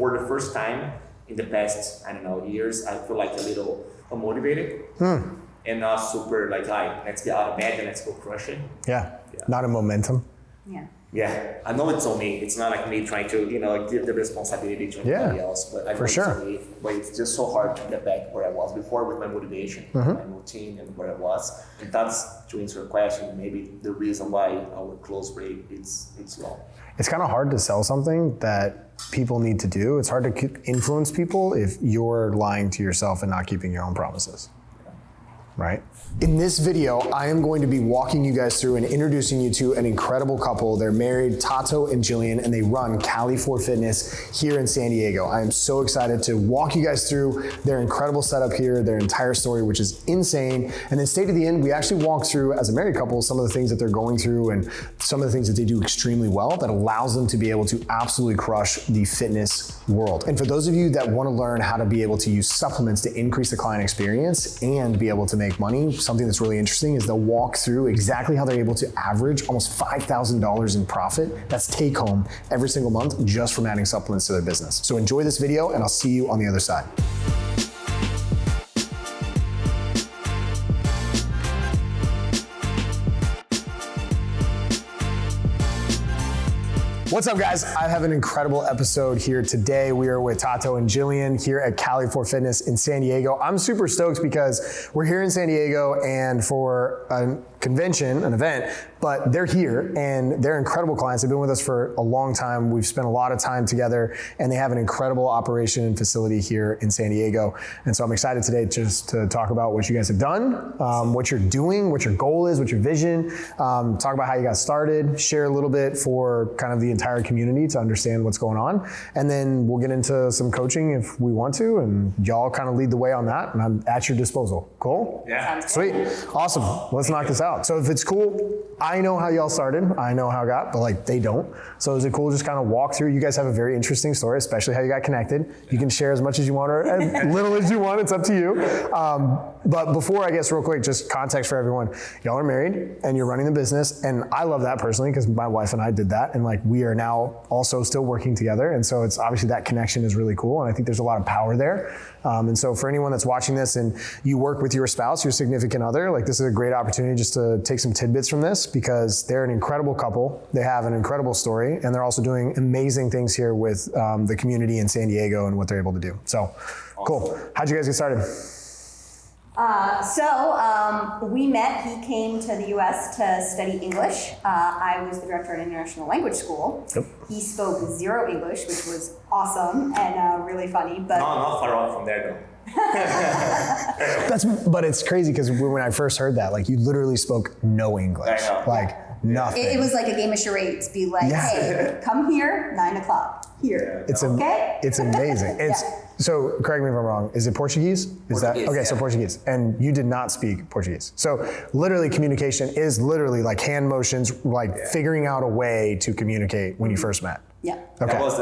for the first time in the past, I don't know, years, I feel like a little unmotivated and not super like, let's get out of bed and let's go crush it. Yeah. Not a momentum. Yeah, I know it's on me. It's not like me trying to, give the responsibility to anybody else, but I know it's on me. But it's just so hard to get back where I was before with my motivation, my routine, and where I was. And that's, to answer your question, maybe the reason why our close rate it's low. It's kind of hard to sell something that people need to do. It's hard to influence people if you're lying to yourself and not keeping your own promises. Right? In this video, I am going to be walking you guys through and introducing you to an incredible couple. They're married, Tato and Jillian, and they run Cale Fitness here in San Diego. I am so excited to walk you guys through their incredible setup here, their entire story, which is insane. And then stay to the end, we actually walk through, as a married couple, some of the things that they're going through and some of the things that they do extremely well that allows them to be able to absolutely crush the fitness world. And for those of you that want to learn how to be able to use supplements to increase the client experience and be able to make money, something that's really interesting is they'll walk through exactly how they're able to average almost $5,000 in profit. That's take home every single month just from adding supplements to their business. So enjoy this video and I'll see you on the other side. What's up, guys? I have an incredible episode here today. We are with Tato and Jillian here at Cale Fitness in San Diego. I'm super stoked because we're here in San Diego and for a convention, an event, but they're here and they're incredible clients. They've been with us for a long time. We've spent a lot of time together and they have an incredible operation and facility here in San Diego. And so I'm excited today just to talk about what you guys have done, what you're doing, what your goal is, what your vision, talk about how you got started, share a little bit for kind of the entire community to understand what's going on. And then we'll get into some coaching if we want to, and y'all kind of lead the way on that. And I'm at your disposal. Cool? Yeah. Sweet. Awesome. Let's knock this out. So if it's cool, I know how y'all started. I know how it got, but like they don't. So is it cool to just kind of walk through? You guys have a very interesting story, especially how you got connected. You can share as much as you want or as little as you want. It's up to you. But before, I guess real quick, just context for everyone. Y'all are married and you're running the business. And I love that personally because my wife and I did that. And like we are now also still working together. And so it's obviously that connection is really cool. And I think there's a lot of power there. And so for anyone that's watching this and you work with your spouse, your significant other, like this is a great opportunity just to take some tidbits from this because they're an incredible couple. They have an incredible story and they're also doing amazing things here with the community in San Diego and what they're able to do. So awesome. Cool. How'd you guys get started? We met. He came to the U.S. to study English. I was the director at International Language School. Yep. He spoke zero English, which was awesome and really funny. But not far off from there, though. But it's crazy because when I first heard that, like you literally spoke no English, like nothing. It was like a game of charades. Be like, hey, come here, 9 o'clock. Here. It's okay. It's amazing. It's so. Correct me if I'm wrong. Is it Portuguese? Is that okay? So Portuguese, and you did not speak Portuguese. So literally, communication is literally like hand motions, like figuring out a way to communicate when you first met. Yeah. Okay. That was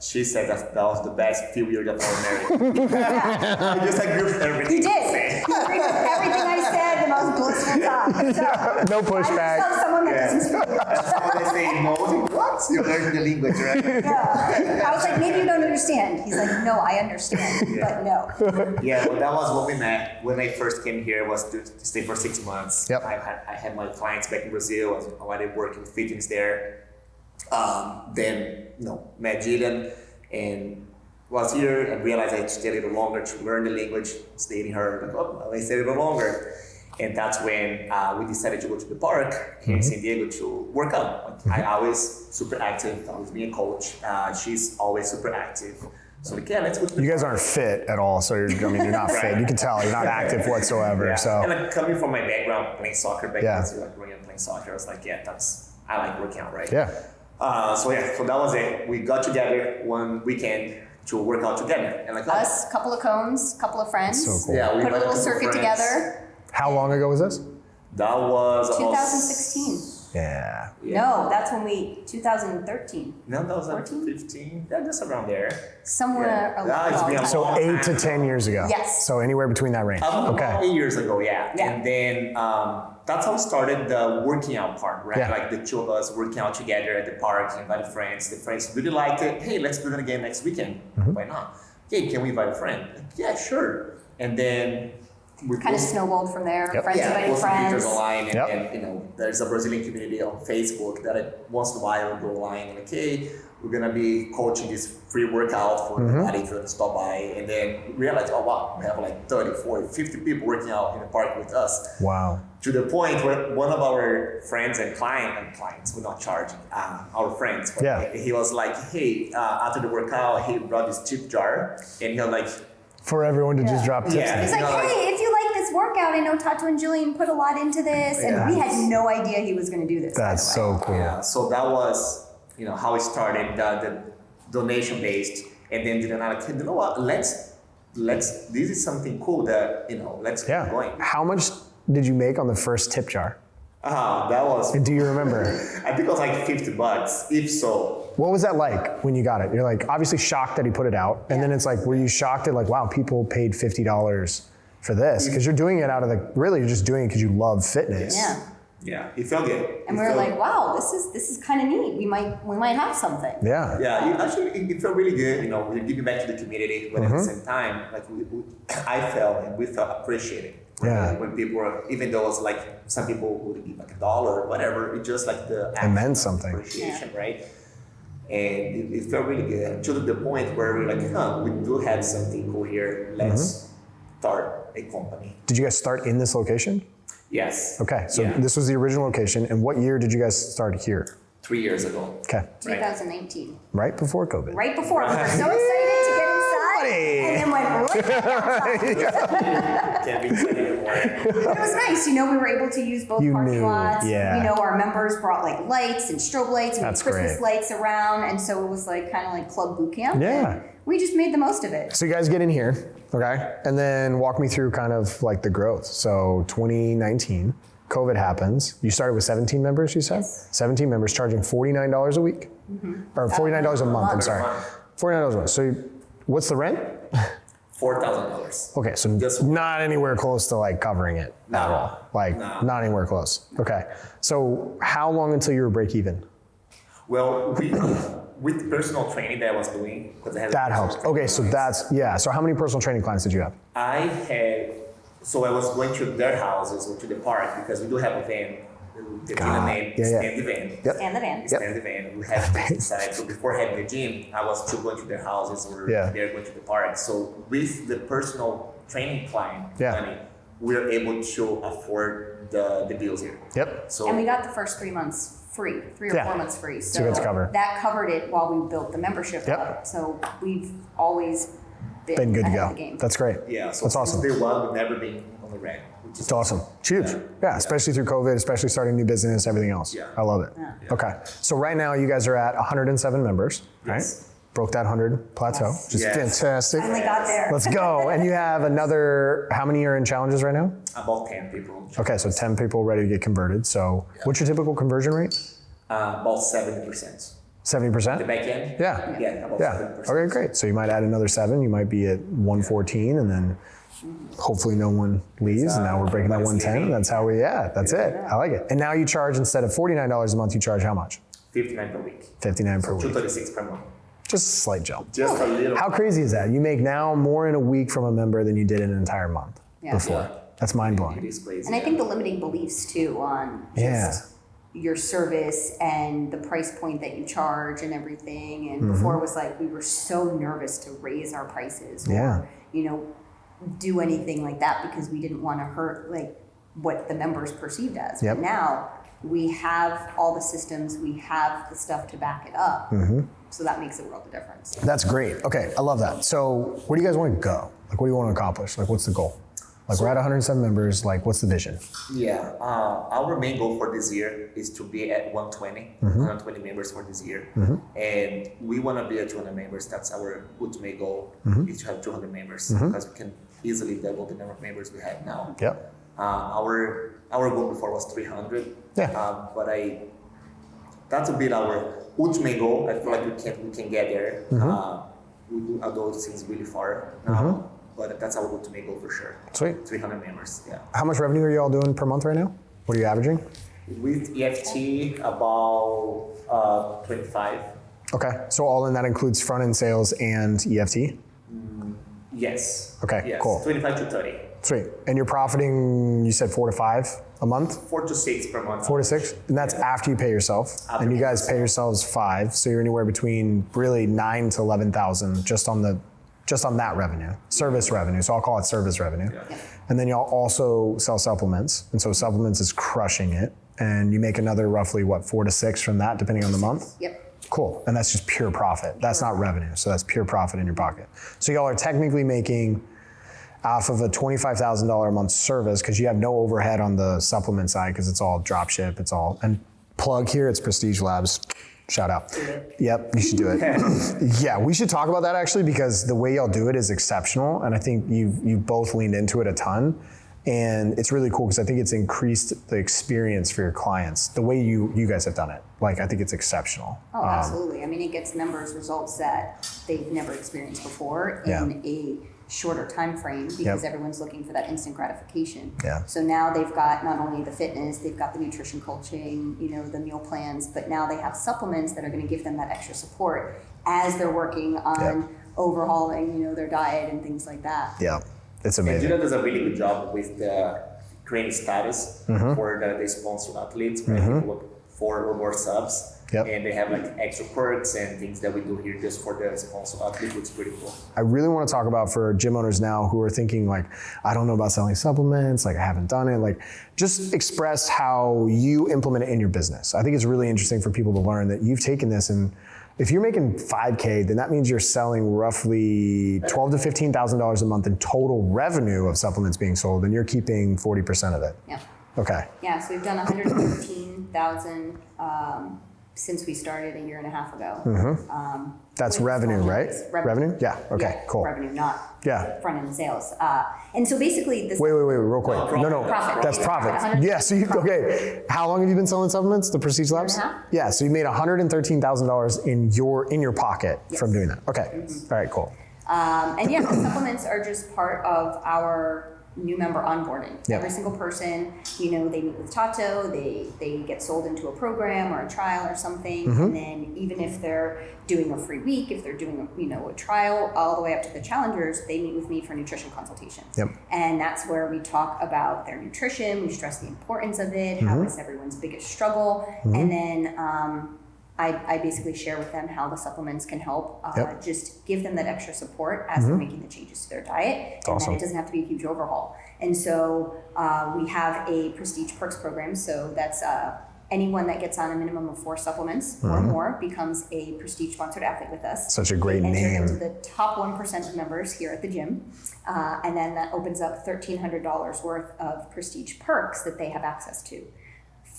she said that was the best few years of our marriage. I just agree with everything. You did. Everything I said, the most blissful time. So, no pushback. I someone that doesn't speak English. So they say, no, what? You learn the language, right? Yeah. I was like, maybe you don't understand. He's like, no, I understand, but no. Yeah, well, that was what we met when I first came here, was to stay for 6 months. Yep. I had my clients back in Brazil. I wanted to work in fitness there. Then, met Jillian and was here and realized I stayed a little longer to learn the language, dating her. Like, oh, I stayed a little longer. And that's when we decided to go to the park here in San Diego to work out. I always super active, always being a coach. She's always super active. So like, yeah, let's go to the You guys aren't fit at all, so you're not right. fit. You can tell you're not active whatsoever. Yeah. So and like coming from my background, playing soccer back then, so like growing up playing soccer, I was like, I like working out, right? Yeah. So that was it. We got together one weekend to work out together. And like us, couple of cones, couple of friends. So cool. Yeah, we put a little circuit together. How long ago was this? That was 2016. Yeah. No, that's when 2013. No, that was like 15. Yeah, just around there. Somewhere around. So 8 to 10 years ago. Yes. So anywhere between that range. About 8 years ago, yeah. Yeah. And then that's how we started the working out part, right? Yeah. Like the two of us working out together at the park, invited friends. The friends really liked it. Hey, let's do it again next weekend. Why not? Hey, can we invite a friend? Like, yeah, sure. And then we Kind of snowballed from there. Friends inviting posting pictures friends. online, and there's a Brazilian community on Facebook that once in a while will go online and like, hey, we're gonna be coaching this free workout for everybody if you want to stop by. And then realize, oh wow, we have like 30, 40, 50 people working out in the park with us. Wow. To the point where one of our friends and clients, we're not charging, our friends, but he was like, hey, after the workout, he brought this tip jar, and he was like, for everyone to just drop tips. Yeah. He's like, hey, if you like this workout, I know Tato and Jillian put a lot into this, and we had no idea he was going to do this. That's so cool. Yeah, so that was, how it started, the donation based, and then Julian and I like, you know what, let's, this is something cool that, let's keep going. How much did you make on the first tip jar? That was, Do you remember? I think it was like $50, if so. What was that like when you got it? You're like obviously shocked that he put it out, and then it's like, were you shocked at like, wow, people paid $50 for this? Because you're doing it out of you're just doing it because you love fitness. Yeah. Yeah, it felt good. And we were like, wow, this is kind of neat. We might have something. Yeah. Yeah, it felt really good. We're giving back to the community, but at the same time, like I felt and we felt appreciated. Yeah. When people were, even though it's like some people would give like $1 or whatever, it just like the It meant something. appreciation, right? And it felt really good to the point where we're like, we do have something cool here. Let's start a company. Did you guys start in this location? Yes. Okay, so this was the original location, and what year did you guys start here? 3 years ago. Okay. 2019. Right before COVID. Right before. We were so excited to get inside, and then went right back outside. Can't be excited anymore. But it was nice, we were able to use both You parking knew, lots. yeah. Our members brought like lights and strobe lights and That's Christmas great. lights around, and so it was like kind of like club boot camp. Yeah. And we just made the most of it. So you guys get in here, okay? And then walk me through kind of like the growth. So 2019, COVID happens. You started with 17 members, you said? Yes. 17 members charging $49 a week? Or $49 a month, I'm sorry. $49 a month. So what's the rent? $4,000. Okay, so not anywhere close to like covering it at all. Like not anywhere close. Okay. So how long until you were break even? Well, with personal training that I was doing, because I had That helps. Okay, so so how many personal training clients did you have? I was going to their houses or to the park because we do have a van. The dealer name Stand the Van. Yep. And the van. Stand the Van. We have this inside. So before having the gym, I was still going to their houses or they're going to the park. So with the personal training client money, we are able to afford the bills here. Yep. So And we got the first 3 months free, 3 or 4 months free. So you had to cover. that covered it while we built the membership up. So we've always been Good to ahead go. of the game. That's great. yeah, so That's since awesome. day one, we've never been on the red. It's awesome. It's huge. Yeah, especially through COVID, especially starting a new business, everything else. Yeah. I love it. Yeah. Okay. So right now you guys are at 107 members, right? Yes. Broke that 100 plateau, which is fantastic. Finally got there. Let's go. And you have another, how many are in challenges right now? About 10 people. Okay, so 10 people ready to get converted. So what's your typical conversion rate? About 70%. 70%? The back end? Yeah. Yeah, about Yeah. 70%. Okay, great. So you might add another 7. You might be at 114, and then hopefully no one leaves. And now we're breaking that 110. That's how that's it. I like it. And now you charge, instead of $49 a month, you charge how much? 59 per week. 59 per week. 236 per month. Just a slight jump. Just a little. How crazy is that? You make now more in a week from a member than you did in an entire month before. Yeah. That's mind It blowing. is crazy. And I think the limiting beliefs too on just your service and the price point that you charge and everything. And before it was like we were so nervous to raise our prices or, do anything like that because we didn't want to hurt like what the members perceived as. Yep. But now we have all the systems, we have the stuff to back it up. So that makes a world of difference. That's great. Okay, I love that. So where do you guys want to go? Like, what do you want to accomplish? Like, what's the goal? Like, we're at 107 members. Like, what's the vision? Yeah, our main goal for this year is to be at 120 members for this year. And we want to be at 200 members. That's our ultimate goal, is to have 200 members because we can easily double the number of members we have now. Yep. Our goal before was 300. Yeah. But that's a bit our ultimate goal. I feel like we can get there. We do those things really far now, but that's our ultimate goal for sure. Sweet. 300 members. Yeah. How much revenue are you all doing per month right now? What are you averaging? With EFT, about 25. Okay, so all in that includes front end sales and EFT? Yes. Okay, yes. cool. 25 to 30. Sweet. And you're profiting, you said 4 to 5 a month? 4 to 6 per month. 4 to 6? And that's after you pay yourself. After And you pay guys pay yourselves 5, so you're anywhere between really 9 to 11,000 just on that revenue, service revenue. So I'll call it service revenue. Yeah. And then y'all also sell supplements, and so supplements is crushing it. And you make another roughly 4 to 6 from that, depending on the month. Yep. Cool, and that's just pure profit. That's not revenue, so that's pure profit in your pocket. So y'all are technically making off of a $25,000 a month service, because you have no overhead on the supplement side, because it's all drop ship, it's all, and plug here, it's Prestige Labs. Shout out. Yep, you should do it. Yeah, we should talk about that actually, because the way y'all do it is exceptional, and I think you've both leaned into it a ton. And it's really cool because I think it's increased the experience for your clients. The way you guys have done it, I think it's exceptional. Oh, absolutely. I mean, it gets members results that they've never experienced before in a shorter time frame, because everyone's looking for that instant gratification. Yeah. So now they've got not only the fitness, they've got the nutrition coaching, the meal plans, but now they have supplements that are going to give them that extra support as they're working on overhauling, their diet and things like that. Yeah. It's amazing. Julian does a really good job with the creating status for the sponsored athletes, right? People look 4 or more subs. Yep. And they have extra perks and things that we do here just for the sponsored athlete, which is pretty cool. I really want to talk about for gym owners now who are thinking I don't know about selling supplements, I haven't done it. Just express how you implement it in your business. I think it's really interesting for people to learn that you've taken this, and if you're making $5K, then that means you're selling roughly $12,000 to $15,000 a month in total revenue of supplements being sold, and you're keeping 40% of it. Yeah. Okay. Yeah, so we've done 113,000 since we started a year and a half ago. That's revenue, right? Revenue? Yeah. Okay. Cool. Revenue, not front end sales. And so basically, this. Wait, real quick. No. Profit. That's profit. Yeah. So okay. How long have you been selling supplements? The Prestige Labs? Year and a half. Yeah. So you made $113,000 in your pocket from doing that. Okay. All right. Cool. And the supplements are just part of our new member onboarding. Every single person, they meet with Tato, they get sold into a program or a trial or something, and then even if they're doing a free week, if they're doing a trial, all the way up to the challengers, they meet with me for nutrition consultation. And that's where we talk about their nutrition, we stress the importance of it, how it's everyone's biggest struggle, and then I basically share with them how the supplements can help just give them that extra support as they're making the changes to their diet. And then it doesn't have to be a huge overhaul. And so we have a Prestige Perks program. So that's anyone that gets on a minimum of 4 supplements or more becomes a Prestige sponsored athlete with us. Such a great name. They enter into the top 1% of members here at the gym. And then that opens up $1,300 worth of Prestige Perks that they have access to.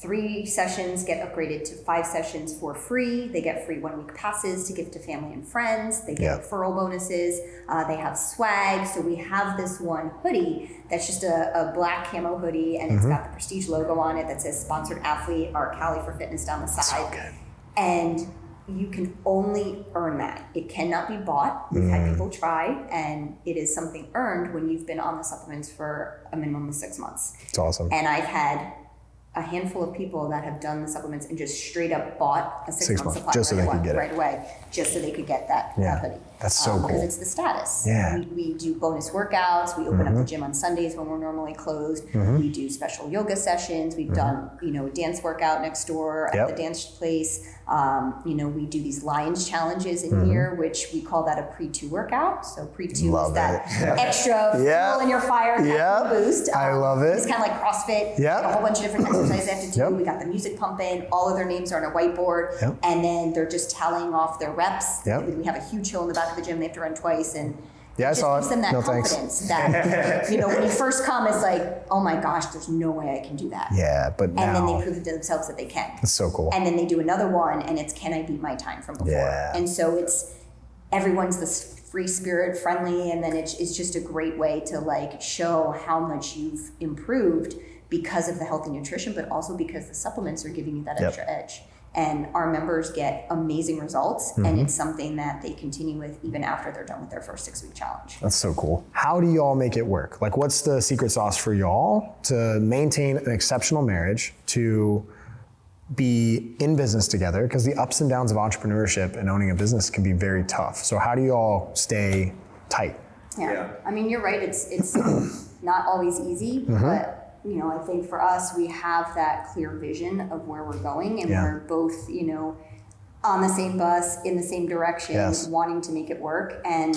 3 sessions get upgraded to 5 sessions for free. They get free 1-week passes to give to family and friends. They get referral bonuses. They have swag. So we have this one hoodie that's just a black camo hoodie, and it's got the Prestige logo on it that says sponsored athlete, or Cali for fitness down the side. So good. And you can only earn that. It cannot be bought. We've had people try, and it is something earned when you've been on the supplements for a minimum of 6 months. It's awesome. And I've had a handful of people that have done the supplements and just straight up bought a 6-month supply just so they could get right away, just so they could get that hoodie. That's so cool. Because it's the status. Yeah. We do bonus workouts. We open up the gym on Sundays when we're normally closed. We do special yoga sessions. We've done, a dance workout next door at the dance place. We do these Lions challenges in here, which we call that a pre-2 workout. So pre-2 is that extra fuel in your fire boost. I love it. It's kind of like CrossFit. A whole bunch of different exercises they have to do. We got the music pumping. All of their names are on a whiteboard. And then they're just tallying off their reps. We have a huge hill in the back of the gym. They have to run twice. And it just gives them that confidence that, when you first come, it's like, oh my gosh, there's no way I can do that. Yeah, but now. And then they prove it to themselves that they can. That's so cool. And then they do another one, and it's, can I beat my time from before? Yeah. And so everyone's this free spirit, friendly, and then it's just a great way to show how much you've improved because of the healthy nutrition, but also because the supplements are giving you that extra edge. And our members get amazing results, and it's something that they continue with even after they're done with their first 6-week challenge. That's so cool. How do y'all make it work? Like, what's the secret sauce for y'all to maintain an exceptional marriage, to be in business together? Because the ups and downs of entrepreneurship and owning a business can be very tough. So how do y'all stay tight? Yeah. I mean, you're right. It's not always easy, but you know, I think for us, we have that clear vision of where we're going, and we're both, you know, on the same bus, in the same direction, wanting to make it work. And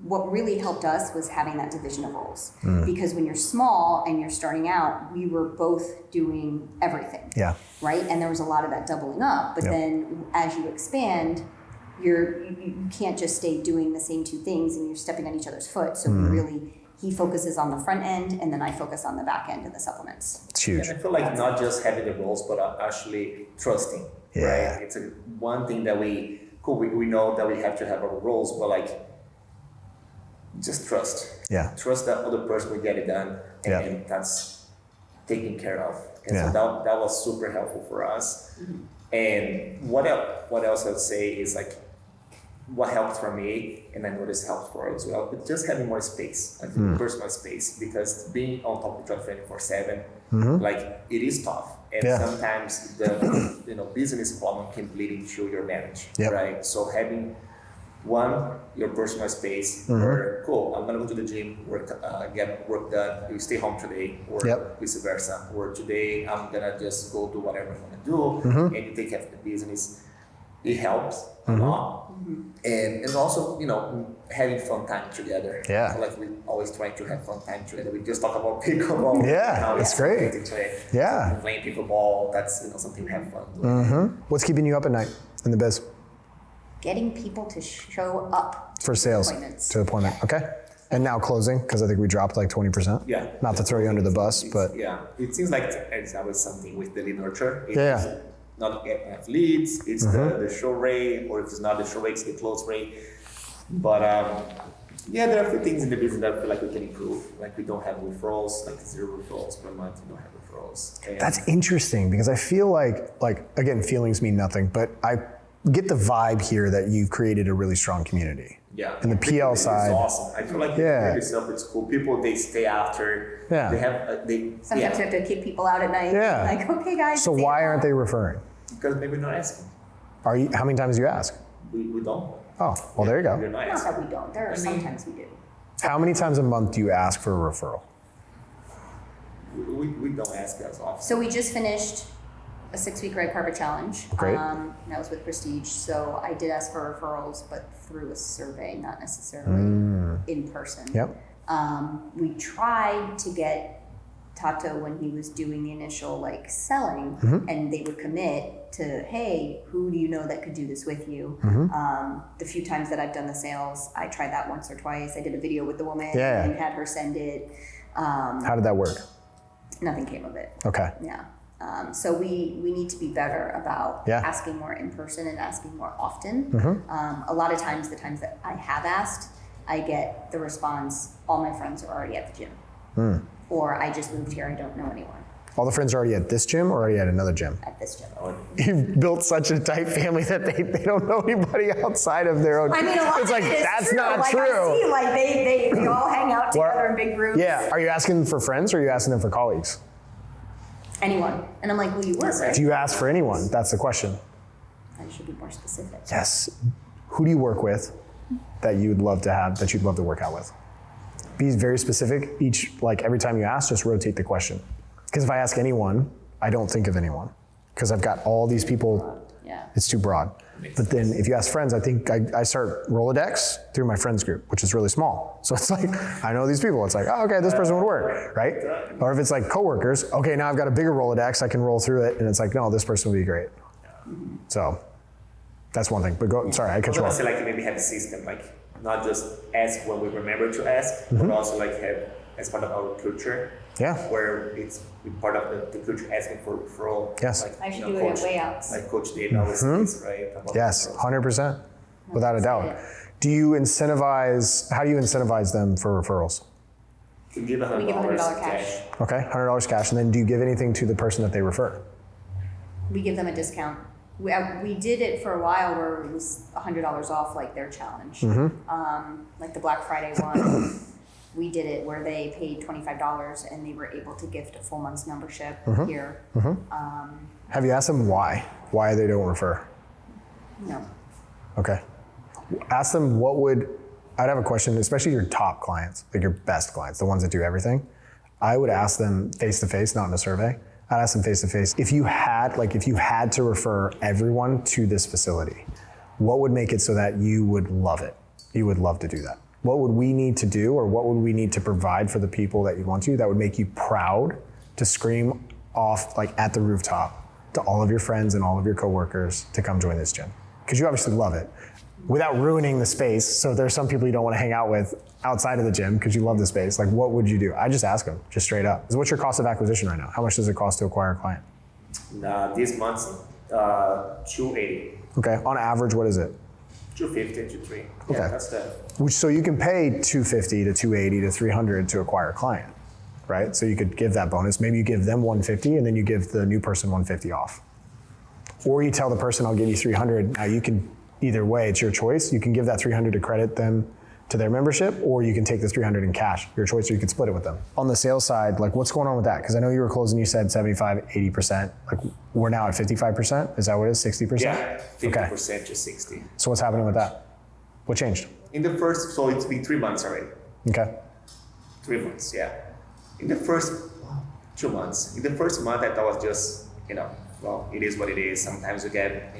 what really helped us was having that division of roles. Because when you're small and you're starting out, we were both doing everything. Yeah. Right? And there was a lot of that doubling up. But then as you expand, you can't just stay doing the same two things, and you're stepping on each other's foot. So he focuses on the front end, and then I focus on the back end and the supplements. It's huge. And I feel like not just having the roles, but actually trusting. Right? It's one thing that we know that we have to have our roles, but like just trust. Yeah. Trust that other person will get it done, and that's taken care of. And so that was super helpful for us. And what else I would say is like, what helped for me, and I know this helps for us as well, but just having more space, like personal space, because being on top of each other 24/7, like it is tough, and sometimes the business problem can bleed into your marriage, right? So having your personal space, where cool, I'm gonna go to the gym, get work done, you stay home today, or vice versa, or today I'm gonna just go do whatever I'm gonna do, and you take care of the business. It helps a lot. And also, you know, having fun time together. So like we always try to have fun time together. We just talk about pickleball. That's great. Playing pickleball, that's something we have fun doing. What's keeping you up at night in the biz? Getting people to show up for sales to appointment. Okay. And now closing, because I think we dropped like 20%. Yeah. Not to throw you under the bus, but it seems like it's always something with the lead nurture. Not have leads, it's the show rate, or if it's not the show rate, it's the close rate. But there are a few things in the business that I feel like we can improve. Like we don't have referrals, like 0 referrals per month, we don't have referrals. And that's interesting, because I feel like again, feelings mean nothing, but I get the vibe here that you've created a really strong community. Yeah. And the PL side. It's awesome. I feel like yourself, it's cool. People, they stay after. Yeah. They have, sometimes you have to kick people out at night. Yeah. Like, okay, guys. So why aren't they referring? Because maybe not asking. How many times do you ask? We don't. Oh, well, there you go. We're not Not that we don't. There are sometimes we do. How many times a month do you ask for a referral? We don't ask as often. So we just finished a 6-week red carpet challenge. Great. That was with Prestige. So I did ask for referrals, but through a survey, not necessarily in person. Yep. We tried to get Tato when he was doing the initial selling, and they would commit to, hey, who do you know that could do this with you? The few times that I've done the sales, I tried that once or twice. I did a video with the woman and had her send it. How did that work? Nothing came of it. Okay. Yeah. So we need to be better about asking more in person and asking more often. A lot of times, the times that I have asked, I get the response, all my friends are already at the gym. Or I just moved here, I don't know anyone. All the friends are already at this gym or already at another gym? At this gym. You've built such a tight family that they don't know anybody outside of their own. I mean, a lot it's of like, it is that's true. not like, true. I see, they all hang out together in big groups. Yeah. Are you asking for friends or are you asking them for colleagues? Anyone. And I'm like, well, you work, right? Do you ask for anyone? That's the question. I should be more specific. Yes. Who do you work with that you'd love to work out with? Be very specific. Every time you ask, just rotate the question. Because if I ask anyone, I don't think of anyone. Because I've got all these people, it's too broad. But then if you ask friends, I think I start Rolodex through my friends group, which is really small. So it's like, I know these people. It's like, oh, okay, this person would work, right? Or if it's like coworkers, okay, now I've got a bigger Rolodex, I can roll through it, and it's like, no, this person would be great. So that's one thing. But sorry, I cut you off. Also, maybe have a system, not just ask when we remember to ask, but also have as part of our culture. Yeah. Where it's part of the culture asking for referral. Yes. I should do it at Wayouts. Like Coach Dave always says, right? Yes, 100%, without a doubt. How do you incentivize them for referrals? We give $100 cash. Okay, $100 cash, and then do you give anything to the person that they refer? We give them a discount. We did it for a while where it was $100 off, like their challenge. Like the Black Friday one, we did it where they paid $25 and they were able to gift a full month's membership here. Have you asked them why they don't refer? No. Okay. Ask them I'd have a question, especially your top clients, like your best clients, the ones that do everything. I would ask them face to face, not in a survey. I'd ask them face to face. If you had to refer everyone to this facility, what would make it so that you would love it? You would love to do that. What would we need to do, or what would we need to provide for the people that you want to, that would make you proud to scream off like at the rooftop to all of your friends and all of your coworkers to come join this gym? Because you obviously love it. Without ruining the space, so there's some people you don't want to hang out with outside of the gym because you love the space, like what would you do? I just ask them, just straight up. What's your cost of acquisition right now? How much does it cost to acquire a client? This month, $280. Okay, on average, what is it? $250, $230. Okay. Yeah, that's the. So you can pay $250 to $280 to $300 to acquire a client, right? So you could give that bonus. Maybe you give them $150 and then you give the new person $150 off. Or you tell the person, I'll give you $300. Now you can, either way, it's your choice. You can give that $300 to credit them to their membership, or you can take this $300 in cash, your choice, or you can split it with them. On the sales side, like what's going on with that? Because I know you were closing, you said 75, 80%. Like we're now at 55%. Is that what it is, 60%? Yeah, 50% Okay. to 60. So what's happening with that? What changed? In the first, so it's been 3 months already. Okay. 3 months, yeah. In the first 2 months, in the first month, I thought was just, well, it is what it is. Sometimes you get,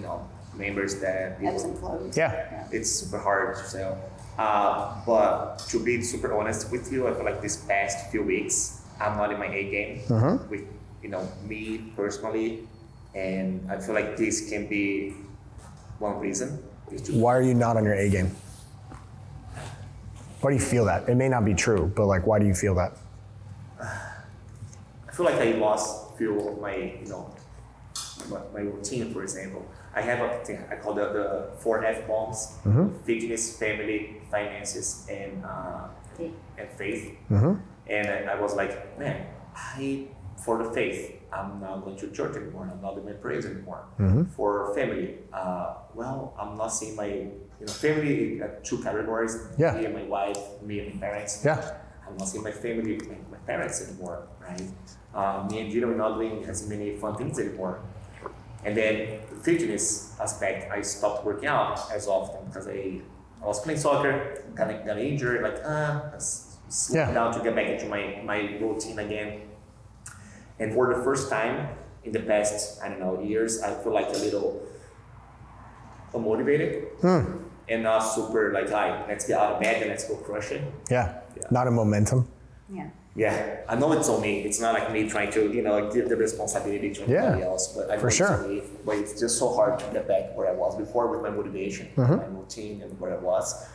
members that Ebbs and flows. Yeah. it's super hard to sell. But to be super honest with you, I feel like this past few weeks, I'm not in my A game with, me personally. And I feel like this can be one reason. Why are you not on your A game? Why do you feel that? It may not be true, but like, why do you feel that? I feel like I lost a few of my, my routine, for example. I have a thing I call the 4 F bombs: fitness, family, finances, and faith. And I was like, man, for the faith, I'm not going to church anymore. I'm not doing my prayers anymore. For family, well, I'm not seeing my family. 2 categories: Yeah. me and my wife, me and my parents. Yeah. I'm not seeing my family, my parents anymore, right? Me and Gina are not doing as many fun things anymore. And then the fitness aspect, I stopped working out as often because I was playing soccer, got injured, slowed down to get back into my routine again. And for the first time in the past, years, I feel like a little unmotivated and not super let's get out of bed and let's go crush it. Yeah. Not a momentum. Yeah. Yeah, I know it's on me. It's not like me trying to, give the responsibility to anybody else. But I know it's on me. But it's just so hard to get back where I was before with my motivation, my routine, and where I was.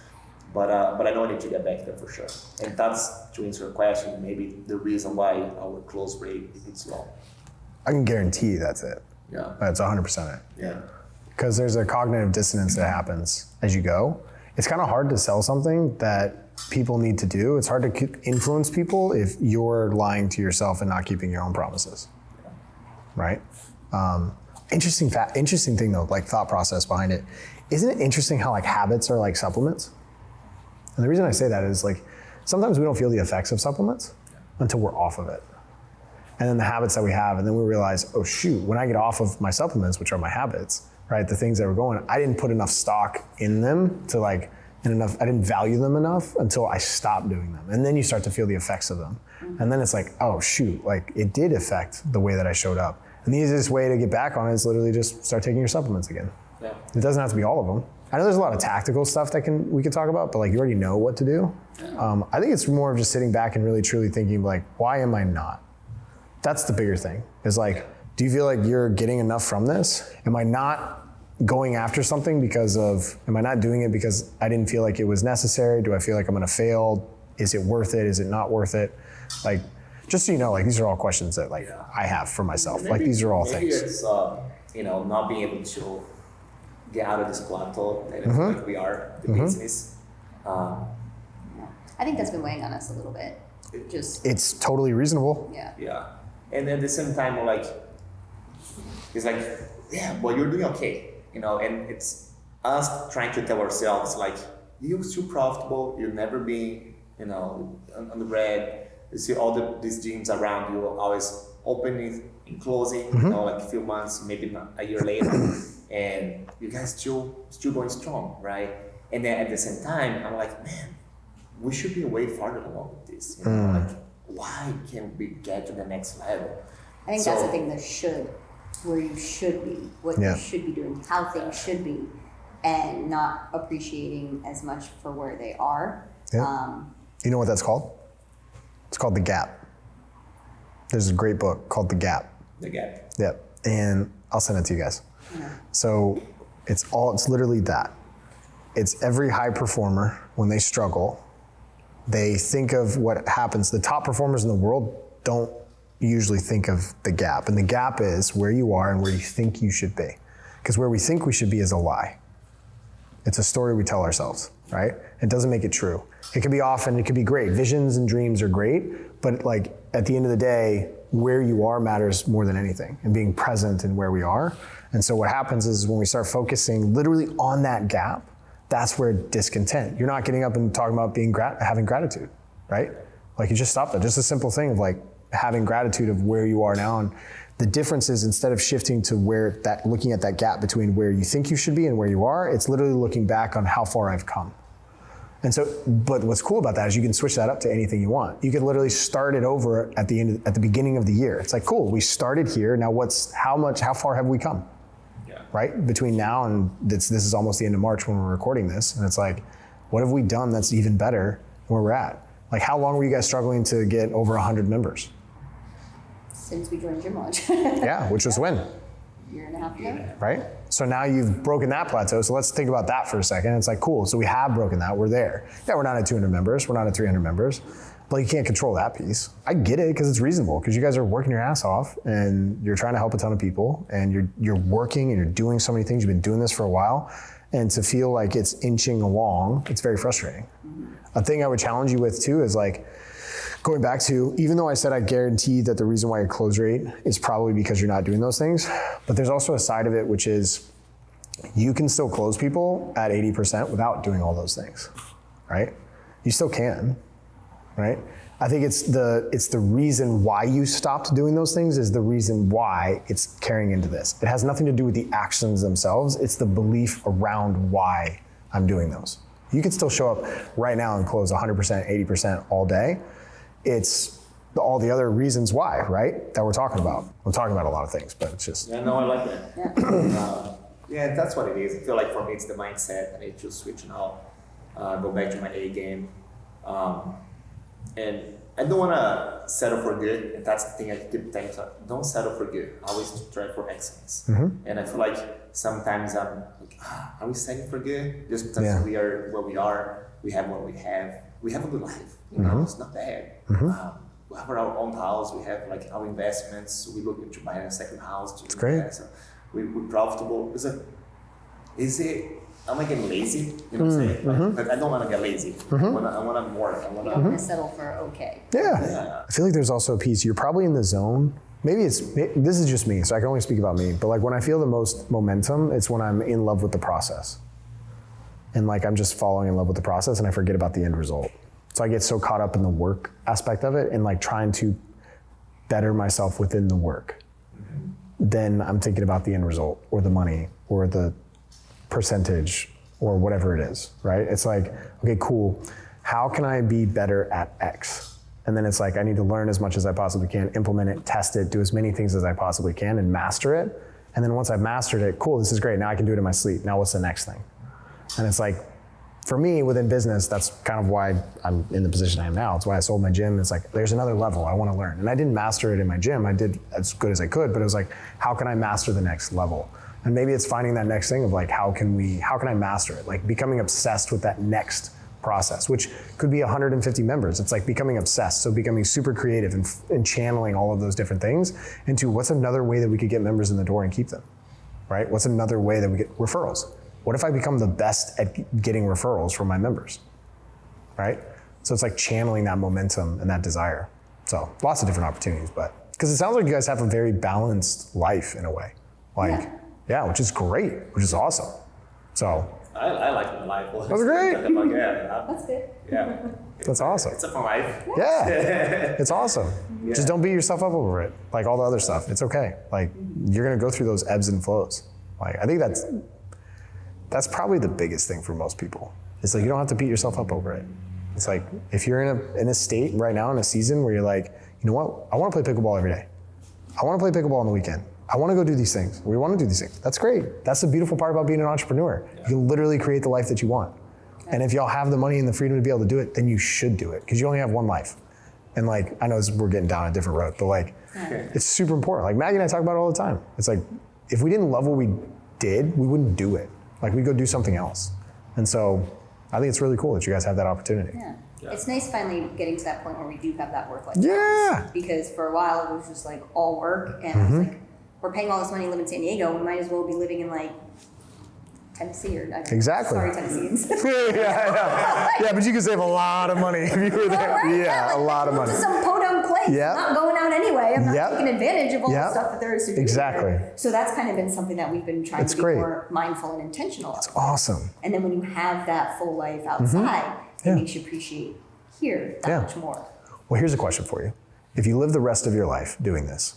But I know I need to get back there for sure. And that's, to answer your question, maybe the reason why our close rate is low. I can guarantee you that's it. Yeah. That's 100% it. Yeah. Because there's a cognitive dissonance that happens as you go. It's kind of hard to sell something that people need to do. It's hard to influence people if you're lying to yourself and not keeping your own promises, right? Interesting thing though, like thought process behind it. Isn't it interesting how like habits are like supplements? And the reason I say that is like, sometimes we don't feel the effects of supplements until we're off of it. And then the habits that we have, and then we realize, oh shoot, when I get off of my supplements, which are my habits, right? The things that were going, I didn't put enough stock in them to I didn't value them enough until I stopped doing them. And then you start to feel the effects of them. And then it's like, oh shoot, like it did affect the way that I showed up. And the easiest way to get back on it is literally just start taking your supplements again. Yeah. It doesn't have to be all of them. I know there's a lot of tactical stuff that we could talk about, but like you already know what to do. Yeah. I think it's more of just sitting back and really truly thinking like, why am I not? That's the bigger thing, is like, do you feel like you're getting enough from this? Am I not going after something am I not doing it because I didn't feel like it was necessary? Do I feel like I'm gonna fail? Is it worth it? Is it not worth it? Like, just so you know, like these are all questions that I have for myself. Maybe, like these are all maybe things. It's not being able to get out of this plateau that I feel like we are, the business. I think that's been weighing on us a little bit. It's totally reasonable. Yeah. Yeah. And at the same time, it's like yeah, but you're doing okay, you know, and it's us trying to tell ourselves like, you're still profitable, you'll never be, you know, on the red. You see all these gyms around you always opening and closing, you know, like a few months, maybe not a year later, and you guys still going strong, right? And then at the same time, I'm like, man, we should be way farther along with this. You know, like, why can't we get to the next level? I think that's the thing, the should, where you should be, what you should be doing, how things should be, and not appreciating as much for where they are. Yeah. You know what that's called? It's called The Gap. There's a great book called The Gap. The Gap. Yep. And I'll send it to you guys. Yeah. So it's literally that. It's every high performer, when they struggle, they think of what happens. The top performers in the world don't usually think of the gap. And the gap is where you are and where you think you should be. Because where we think we should be is a lie. It's a story we tell ourselves, right? It doesn't make it true. It could be often, it could be great. Visions and dreams are great, but like at the end of the day, where you are matters more than anything, and being present in where we are. And so what happens is when we start focusing literally on that gap, that's where discontent. You're not getting up and talking about having gratitude, right? Like you just stop that. Just a simple thing of like having gratitude of where you are now. And the difference is instead of shifting to looking at that gap between where you think you should be and where you are, it's literally looking back on how far I've come. And so, but what's cool about that is you can switch that up to anything you want. You could literally start it over at the beginning of the year. It's like, cool, we started here. Now how far have we come? Yeah. Right? Between now and this is almost the end of March when we're recording this. And it's like, what have we done that's even better than where we're at? Like how long were you guys struggling to get over 100 members? Since we joined Gym Launch. Yeah, which was when? Year and a half ago. Right? So now you've broken that plateau. So let's think about that for a second. It's like, cool. So we have broken that. We're there. Yeah, we're not at 200 members. We're not at 300 members. But you can't control that piece. I get it because it's reasonable because you guys are working your ass off and you're trying to help a ton of people and you're working and you're doing so many things. You've been doing this for a while. And to feel like it's inching along, it's very frustrating. A thing I would challenge you with too is like, going back to, even though I said I guarantee that the reason why your close rate is probably because you're not doing those things, but there's also a side of it which is you can still close people at 80% without doing all those things, right? You still can, right? I think it's the reason why you stopped doing those things is the reason why it's carrying into this. It has nothing to do with the actions themselves. It's the belief around why I'm doing those. You can still show up right now and close 100%, 80% all day. It's all the other reasons why, right? That we're talking about. We're talking about a lot of things, but it's just. Yeah, no, I like that. Yeah, that's what it is. I feel like for me, it's the mindset. I need to switch now, go back to my A game. And I don't want to settle for good. And that's the thing I keep telling myself. Don't settle for good. Always try for excellence. Mm-hmm. And I feel like sometimes I'm like, are we settling for good? Just because we are where we are, we have what we have. We have a good life, you know, it's not bad. We have our own house, we have like our investments, we're looking to buy a second house. It's great. So we're profitable. Am I getting lazy? You know what I'm saying? Like, I don't want to get lazy. I want to work. I want to settle for okay. Yeah. I feel like there's also a piece, you're probably in the zone. Maybe this is just me, so I can only speak about me, but like when I feel the most momentum, it's when I'm in love with the process. And like I'm just falling in love with the process and I forget about the end result. So I get so caught up in the work aspect of it and like trying to better myself within the work. Then I'm thinking about the end result or the money or the percentage or whatever it is, right? It's like, okay, cool. How can I be better at X? And then it's like, I need to learn as much as I possibly can, implement it, test it, do as many things as I possibly can and master it. And then once I've mastered it, cool, this is great. Now I can do it in my sleep. Now what's the next thing? And it's like, for me, within business, that's kind of why I'm in the position I am now. It's why I sold my gym. It's like, there's another level I want to learn. And I didn't master it in my gym. I did as good as I could, but it was like, how can I master the next level? And maybe it's finding that next thing of like, how can I master it? Like becoming obsessed with that next process, which could be 150 members. It's like becoming obsessed. So becoming super creative and channeling all of those different things into what's another way that we could get members in the door and keep them, right? What's another way that we get referrals? What if I become the best at getting referrals from my members, right? So it's like channeling that momentum and that desire. So lots of different opportunities, but because it sounds like you guys have a very balanced life in a way. Like Yeah, which is great, which is awesome. So I like my life. That's great. That's good. Yeah. that's awesome. It's a fun life. Yeah, it's awesome. Just don't beat yourself up over it. Like all the other stuff, it's okay. Like you're gonna go through those ebbs and flows. Like I think that's probably the biggest thing for most people. It's like you don't have to beat yourself up over it. It's like if you're in a state right now in a season where you're like, you know what, I want to play pickleball every day. I want to play pickleball on the weekend. I want to go do these things. We want to do these things. That's great. That's the beautiful part about being an entrepreneur. You can literally create the life that you want. And if y'all have the money and the freedom to be able to do it, then you should do it because you only have one life. And like, I know we're getting down a different road, but like, it's super important. Like Maggie and I talk about it all the time. It's like, if we didn't love what we did, we wouldn't do it. Like we'd go do something else. And so I think it's really cool that you guys have that opportunity. Yeah. It's nice finally getting to that point where we do have that work-life Yeah. balance. Because for a while it was just like all work, and I was like, we're paying all this money to live in San Diego, we might as well be living in like Tennessee or Exactly. Sorry, Tennesseans. yeah, but you could save a lot of money if you were there. Right? Yeah, a lot of money. To some podunk place. Yep. I'm not going out anyway. I'm not Yep. taking advantage of all Yep. the stuff that there is to do. Exactly. Here. So that's kind of been something that we've been trying It's to be great. more mindful and intentional of. Awesome. And then when you have that full life outside, Yeah. it makes you appreciate here that Yeah. much more. Well, here's a question for you. If you live the rest of your life doing this,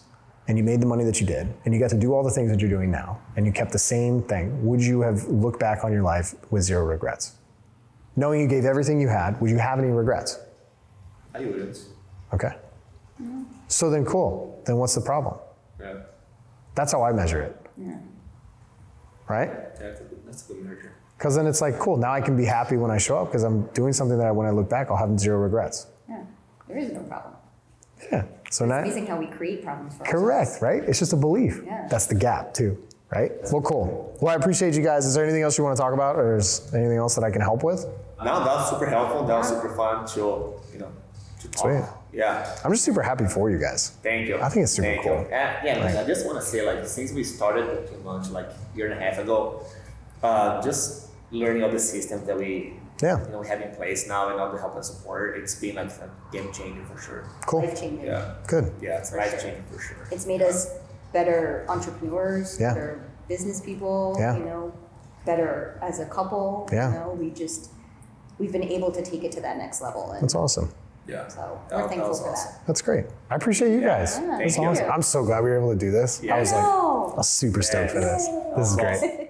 and you made the money that you did, and you got to do all the things that you're doing now, and you kept the same thing, would you have looked back on your life with zero regrets? Knowing you gave everything you had, would you have any regrets? I wouldn't. Okay. So then cool. Then what's the problem? Yeah. That's how I measure it. Yeah. Right? That's a good measure. Because then it's like, cool, now I can be happy when I show up because I'm doing something that when I look back, I'll have zero regrets. Yeah. There is no problem. Yeah. So now, Amazing how we create problems for correct, ourselves. right? It's just a belief. Yeah. That's the gap too, right? Well, cool. Well, I appreciate you guys. Is there anything else you want to talk about, or is anything else that I can help with? No, that was super helpful. That was super fun to to talk. Sweet. Yeah. I'm just super happy for you guys. Thank you. I think it's super Thank cool. You. I just want to say, like, since we started pretty much like a year and a half ago, just learning all the systems that we we have in place now and all the help and support, it's been like a game changer for sure. Cool. Life changing. Yeah. Good. Yeah, it's life changing for sure. It's made us better entrepreneurs, Yeah. better business people, Yeah. better as a couple. Yeah. We've been able to take it to that next level. And That's awesome. Yeah. so That we're thankful was for awesome. that. That's great. I appreciate you guys. Yeah, That's thank awesome. you. I'm so glad we were able to do this. Yeah. I was No. super stoked for this. This is great.